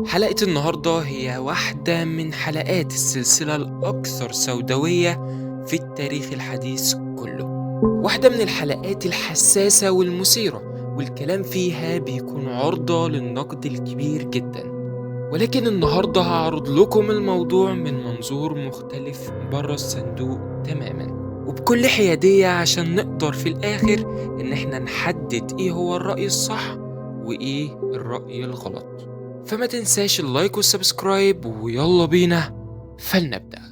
حلقة النهاردة هي واحدة من حلقات السلسلة الأكثر سوداوية في التاريخ الحديث كله. واحدة من الحلقات الحساسة والمثيرة، والكلام فيها بيكون عرضة للنقد الكبير جدا. ولكن النهاردة هعرض لكم الموضوع من منظور مختلف بره الصندوق تماما وبكل حيادية، عشان نقدر في الآخر إن احنا نحدد إيه هو الرأي الصح وإيه الرأي الغلط. فما تنساش اللايك والسبسكرايب، ويلا بينا فلنبدأ.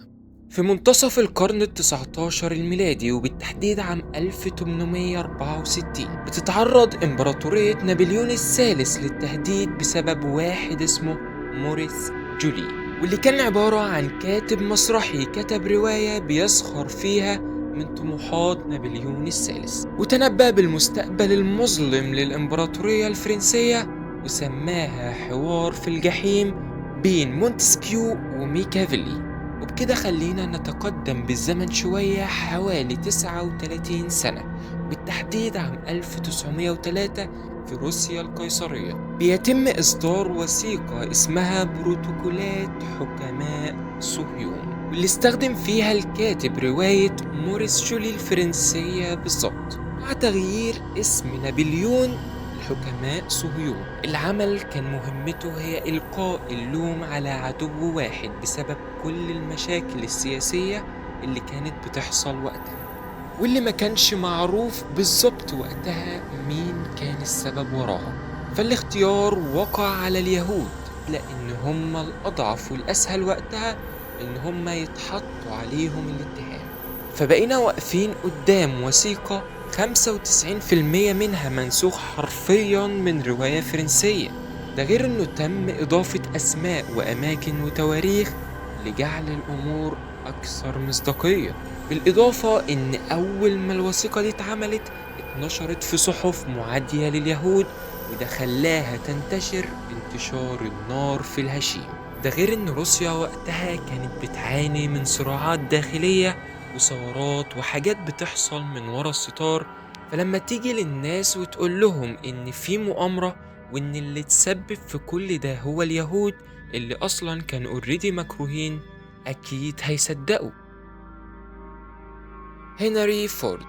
في منتصف القرن ال19 الميلادي، وبالتحديد عام 1864، بتتعرض إمبراطورية نابليون الثالث للتهديد بسبب واحد اسمه موريس جولي، واللي كان عبارة عن كاتب مسرحي كتب رواية بيسخر فيها من طموحات نابليون الثالث، وتنبأ بالمستقبل المظلم للإمبراطورية الفرنسية، وسماها حوار في الجحيم بين مونتسكيو وميكافيلي. وبكده خلينا نتقدم بالزمن شوية حوالي 39 سنة، بالتحديد عام 1903 في روسيا القيصرية بيتم إصدار وثيقة اسمها بروتوكولات حكماء صهيون، واللي استخدم فيها الكاتب رواية موريس جولي الفرنسية بالظبط، مع تغيير اسم نابليون لحكماء صهيون. العمل كان مهمته هي إلقاء اللوم على عدو واحد بسبب كل المشاكل السياسية اللي كانت بتحصل وقتها، واللي ما كانش معروف بالظبط وقتها مين كان السبب وراها. فالاختيار وقع على اليهود، لأن هم الأضعف والأسهل وقتها إن هم يتحطوا عليهم الاتهام. فبقينا واقفين قدام وثيقة 95% منها منسوخ حرفيا من رواية فرنسية، ده غير إنه تم إضافة أسماء وأماكن وتواريخ لجعل الأمور أكثر مصداقية. بالإضافة إن أول ما الوثيقة دي اتعملت اتنشرت في صحف معادية لليهود، وده خلاها تنتشر انتشار النار في الهشيم. ده غير إن روسيا وقتها كانت بتعاني من صراعات داخلية وثورات وحاجات بتحصل من ورا الستار. فلما تيجي للناس وتقول لهم إن في مؤامرة وإن اللي تسبب في كل ده هو اليهود اللي أصلا كانوا اوريدي مكروهين، أكيد هيصدقوا. هنري فورد،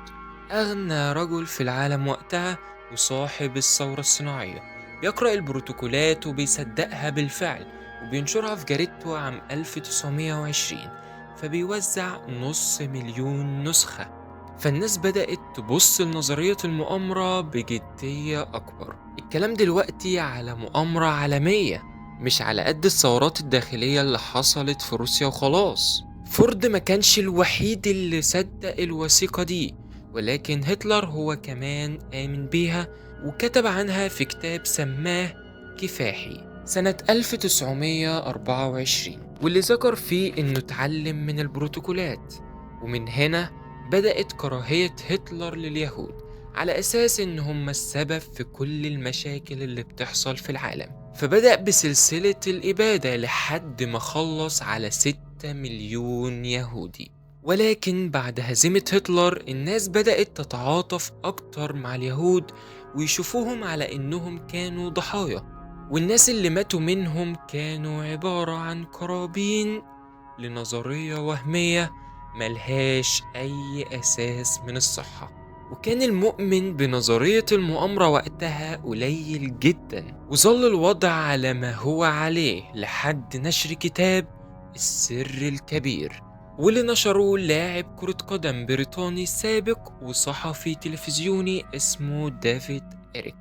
أغنى رجل في العالم وقتها وصاحب الثورة الصناعية، بيقرأ البروتوكولات وبيصدقها بالفعل، وبينشرها في جريدته عام 1920، فبيوزع 500,000 نسخة. فالناس بدأت تبص لنظرية المؤامرة بجدية أكبر. الكلام دلوقتي على مؤامرة عالمية، مش على قد الثورات الداخلية اللي حصلت في روسيا وخلاص. فورد ما كانش الوحيد اللي صدق الوثيقة دي، ولكن هتلر هو كمان آمن بيها، وكتب عنها في كتاب سماه كفاحي سنة 1924، واللي ذكر فيه إنه اتعلم من البروتوكولات. ومن هنا بدأت كراهية هتلر لليهود، على أساس إن هم السبب في كل المشاكل اللي بتحصل في العالم. فبدأ بسلسلة الإبادة لحد ما خلص على 6 مليون يهودي. ولكن بعد هزيمة هتلر الناس بدأت تتعاطف أكتر مع اليهود، ويشوفوهم على إنهم كانوا ضحايا، والناس اللي ماتوا منهم كانوا عبارة عن قرابين لنظرية وهمية ملهاش أي أساس من الصحة. وكان المؤمن بنظرية المؤامرة وقتها قليل جدا، وظل الوضع على ما هو عليه لحد نشر كتاب السر الكبير، واللي نشره لاعب كرة قدم بريطاني سابق وصحفي تلفزيوني اسمه ديفيد إيريك.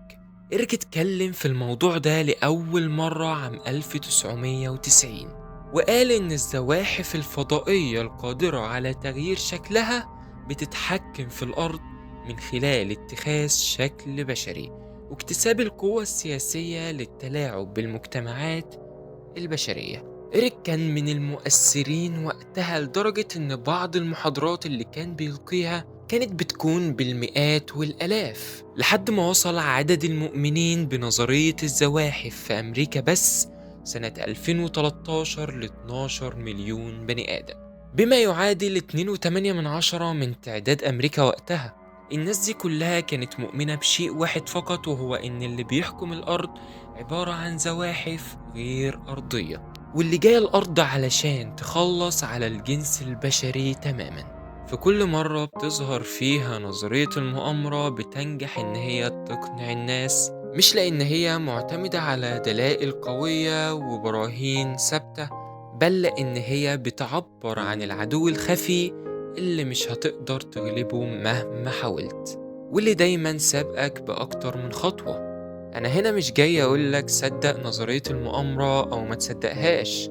إيريك اتكلم في الموضوع ده لأول مرة عام 1990، وقال إن الزواحف الفضائية القادرة على تغيير شكلها بتتحكم في الأرض من خلال اتخاذ شكل بشري، واكتساب القوة السياسية للتلاعب بالمجتمعات البشرية. إيريك كان من المؤثرين وقتها، لدرجة إن بعض المحاضرات اللي كان بيلقيها كانت بتكون بالمئات والآلاف، لحد ما وصل عدد المؤمنين بنظرية الزواحف في أمريكا بس سنة 2013 ل 12 مليون بني آدم، بما يعادل 2.8 من تعداد أمريكا وقتها. الناس دي كلها كانت مؤمنة بشيء واحد فقط، وهو إن اللي بيحكم الأرض عبارة عن زواحف غير أرضية، واللي جاية الأرض علشان تخلص على الجنس البشري تماما. في كل مرة بتظهر فيها نظرية المؤامرة بتنجح إن هي تقنع الناس، مش لأن هي معتمدة على دلائل قوية وبراهين ثابتة، بل لأن هي بتعبر عن العدو الخفي اللي مش هتقدر تغلبه مهما حاولت، واللي دايما سابقك بأكتر من خطوة. أنا هنا مش جاي أقولك صدق نظرية المؤامرة أو ما تصدقهاش،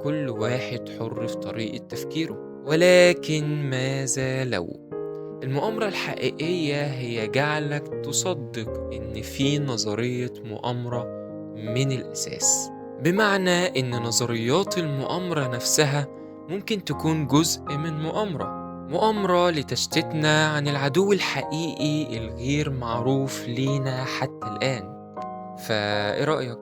كل واحد حر في طريقة تفكيره. ولكن ماذا لو المؤامرة الحقيقية هي جعلك تصدق إن في نظرية مؤامرة من الأساس؟ بمعنى إن نظريات المؤامرة نفسها ممكن تكون جزء من مؤامرة لتشتتنا عن العدو الحقيقي الغير معروف لينا حتى الآن. فإيه رأيك؟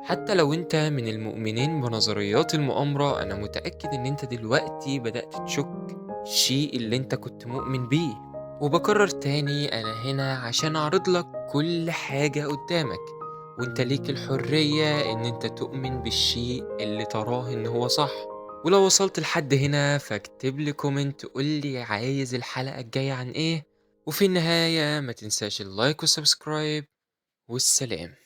حتى لو انت من المؤمنين بنظريات المؤامرة، انا متأكد ان انت دلوقتي بدأت تشك الشيء اللي انت كنت مؤمن بيه. وبكرر تاني، انا هنا عشان اعرض لك كل حاجة قدامك، وانت ليك الحرية ان انت تؤمن بالشيء اللي تراه ان هو صح. ولو وصلت لحد هنا فاكتب لي كومنت قولي عايز الحلقة الجاية عن ايه. وفي النهاية ما تنساش اللايك والسبسكرايب، والسلام.